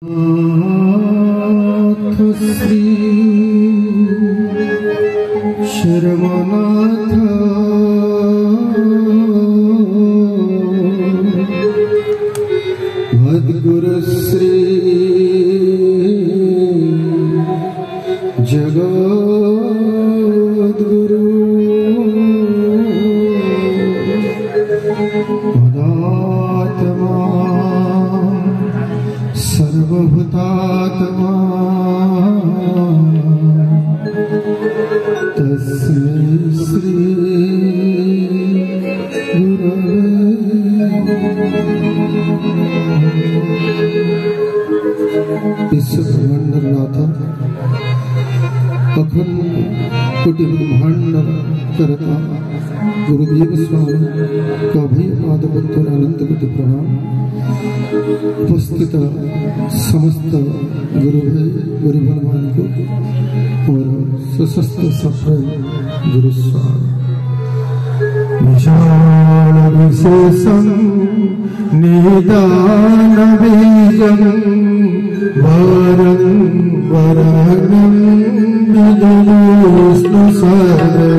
श्री शर्मनाथ भद्गुरु श्री जगद्गुरु पदात्मा सर्वभूतात्मा तस्मै श्री गुरवे विश्वब्रह्मांडनाथ अखंड कोटि ब्रह्मांड करता गुरुदेव स्वामी का भी पादपत्र अनंत कोटि प्रणाम। उपस्थित समस्त गुरु भाई गुरु भगवान को और सशस्त्र सफल गुरु स्वामी विशाल विशेषं निदान बीजं वरं वरणं विष्णु सर्वे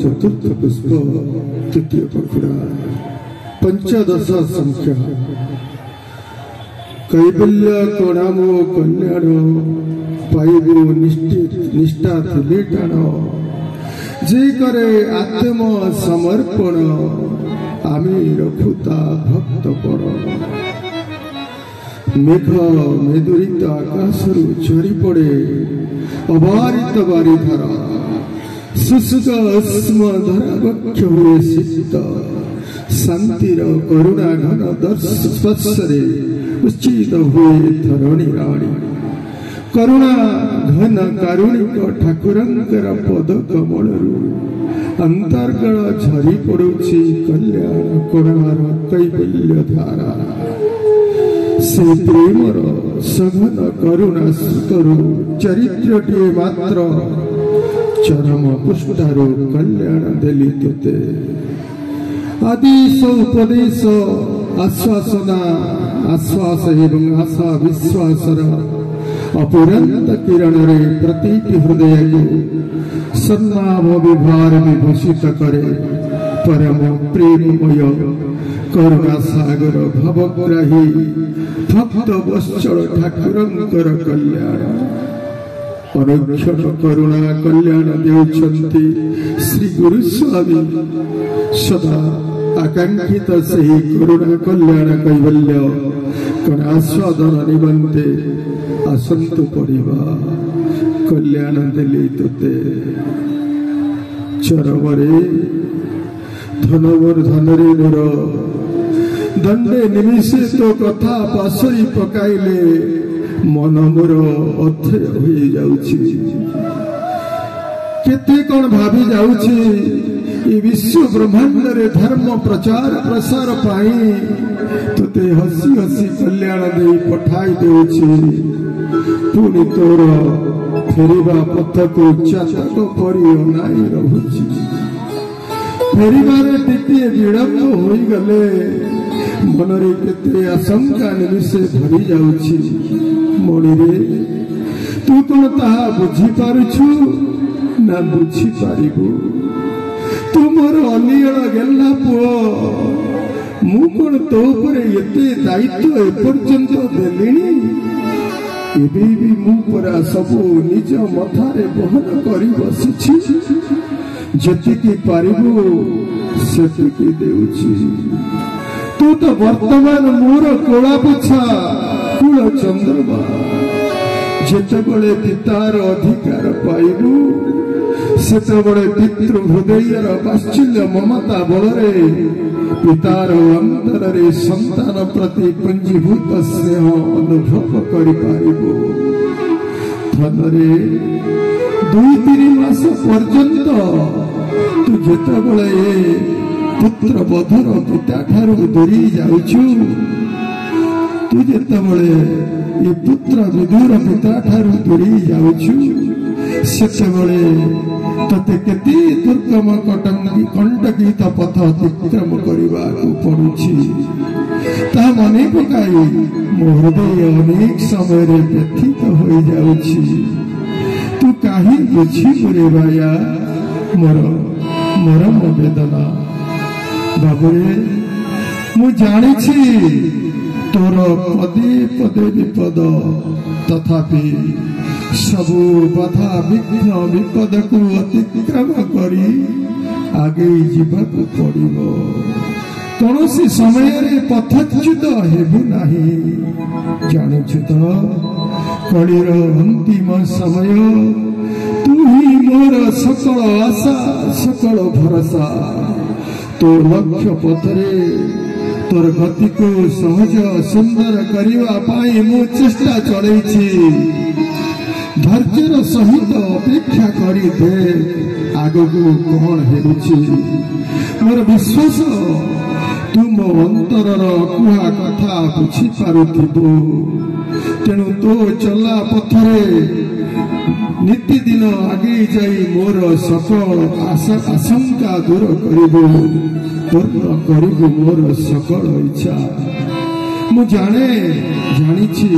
चतुर्थ पुष्प तृतीय पखुड़ा पंचदश संख्या कैबल्य कणामो कल्याण पाइबु निष्ठा थिले टाण जे करे आत्म समर्पण आमे रखुता भक्त पण मेघ मेदुरित आकाशरु झरी पड़े अबारित बारिधारा शुष्क अस्म धरा वक्ष हुए शीत शांतिर करुणा घन स्पर्शरे उच्चित हुए धरणी राणी करुणा घन कारुणिक ठाकुरंकर पद कमलरू अंतर्गल झरी पड़ुछि कल्याण करुणार कैबल्य धारा से प्रेमर सघन करुणा सुतरु चरित्रटे मात्र चरम पुष्टारो कल्याण देली तुते आदेश उपदेश आश्वासना आश्वास एवं आशा विश्वासर अपुरंत किरण रे प्रतीति हृदय को सन्नाभ विभार विभूषित करे परम प्रेममय करुणा सागर भवग्राही भक्त वत्सल ठाकुरंकर कल्याण अनुक्षण करुणा कल्याण देउछन्ति श्री गुरुस्वामी सदा आकांक्षित सही करुणा कल्याण कैवल्य कण आस्वादन निमंते आसंतु पड़िबा कल्याण देली तोते चरमरे धनवर धनरे मोर दंडे निमिषे तो कथा पासई पकाइले मन मोर अथय होई जाउछि केते कोन भाबी जाउछि ये विश्व ब्रह्मांड रे धर्म प्रचार प्रसार पाई तोते हसी हसी कल्याण दे पठाई देउछि पुनी तोर फेरिबा पथ को चातक परि अनाई रहुछि फेरिबारे टिके विलंब होई गले मनरे केते आशंका निमिषे भरी जाउछि मणि रे तू कोन ताहा बुझी पारुछु ना बुझी पारिबु तू मोर अनियळ गेल्ला पुओ मु कोन तो उपरे एते दायित्व एपर्यंत देलिनी एबे भी मु परा सबु निज मथारे बहन करी बसिछि जतिकी पारिबु सेतिकी देउछि तू तो वर्तमान मोर कोला पुछा कुल चंद्रमा जेतेबेले पितार अधिकार पाइबु सेतेबेले पितृ हृदयर वात्सल्य ममता बलरे पितार अंतरे संतान प्रति पुंजीभूत स्नेह अनुभव करि पारिबु धनरे 2-3 मास पर्यंत तू जेतेबेले पुत्र बधर पिता ठारू दूरी जाउछु तू जेतेबेले ये पुत्र विदुर पिता ठारू दूरी जाउछु सेतेबेले तते केते दुर्गम कंटकीत पथ अतिक्रम करने पड़ुछि ता मने पकाई मो हृदय अनेक समय व्यथित हो जाउछि तू काहे बुझिबु रे भाया मोर मरम वेदना बाबुरे मु जानिछि तोर पदे पदे विपद तथापि सबु बाधा विघ्न विपद को अतिक्रम करी आगे जीवाकू पड़िबो कौनसी समय रे पथच्युत हेबु नाही जानिछु तो कलिर अंतिम समय तू ही मोर सकल आशा सकल भरोसा तो लक्ष्य पथरे तोर गति को सहज सुंदर करने पाई मु चेष्टा चलैछि धैर्यर सहित अपेक्षा करी दे आगकू कौन हेरुछि मोर विश्वास तू मो अंतरर कुहा कथा बुझी पारुथिबु तेणु तो चला पथरे नित्यदिन आगे जाई मोर सकल आशंका दूर करिबु पूर्ण करिबु मोर सकल इच्छा मु जानिछि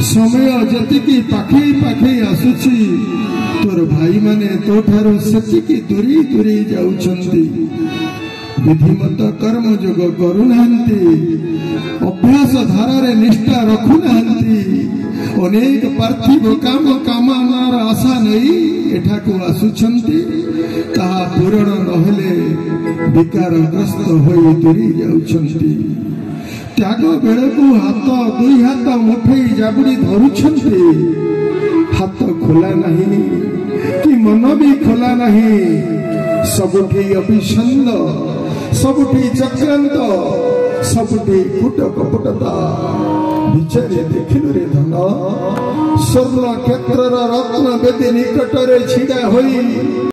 समय जतिकी पाखे पाखे आसुछि तोर भाई माने तो ठारो सतिकी दूरी दूरी जाउछन्ति विधिमत कर्म जोग करुनांती अभ्यास धारा रे निष्ठा रखुनांती अनेक पार्थिव काम कामनार आशा नहीं एठाकू आसुछन्ति ताहा पूरण नहेले विकारग्रस्त होई दूरी जाउछन्ति त्याग बेलू हाथ 2 हाथ मुठे जाबुड़ी धरुछन्ति हाथ खोला नहीं कि मन भी खोला नहीं सबुठी अभिछंद सबुठी चक्रांत सबुठी फुट कपटता विचारे देखिलु रे धन स्वर्ण क्षेत्र रत्न बेदी निकट रे छिड़ा होई